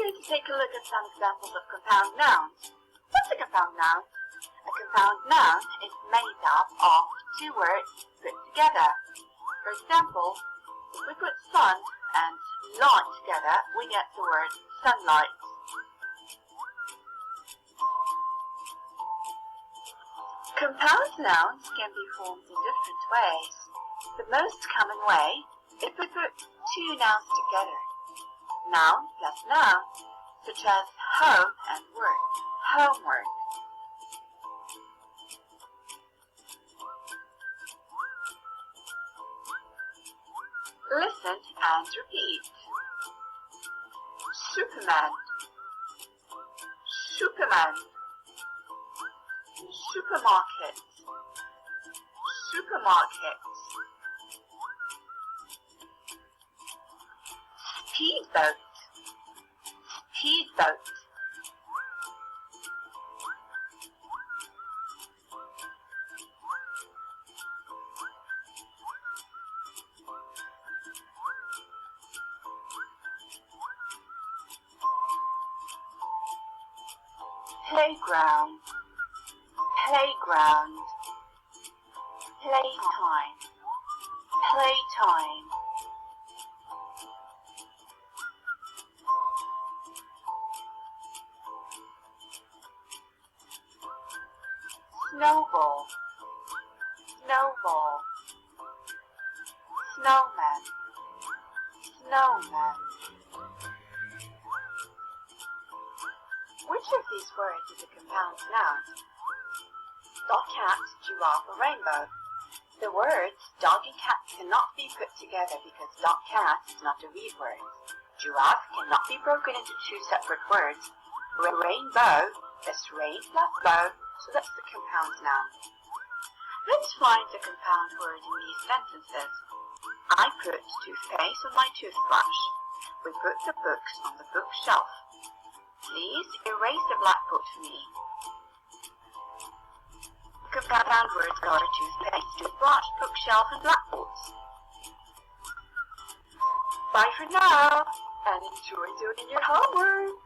going to take a look at some examples of compound nouns. What's a compound noun? A compound noun is made up of two words put together. For example, if we put sun and light together, we get the word sunlight. Compound nouns can be formed in different ways. The most common way is we put two nouns together. Noun plus noun, such as home and work, homework. Listen and repeat. Superman, Superman. Supermarket, supermarket. Speedboat, speedboat. Playground, playground. Playtime, playtime. Snowball, snowball. Snowman, snowman. Which of these words is a compound noun? Dog, cat, giraffe, or rainbow. The words dog and cat cannot be put together because dog, cat is not a real word. Giraffe cannot be broken into two separate words. Rainbow is rain plus bow, so that's the compound noun. Let's find the compound word in these sentences. I put toothpaste on my toothbrush. We put the books on the bookshelf. Please erase the blackboard for me. Compound words are toothpaste, toothbrush, bookshelf, and blackboards. Bye for now, and enjoy doing your homework.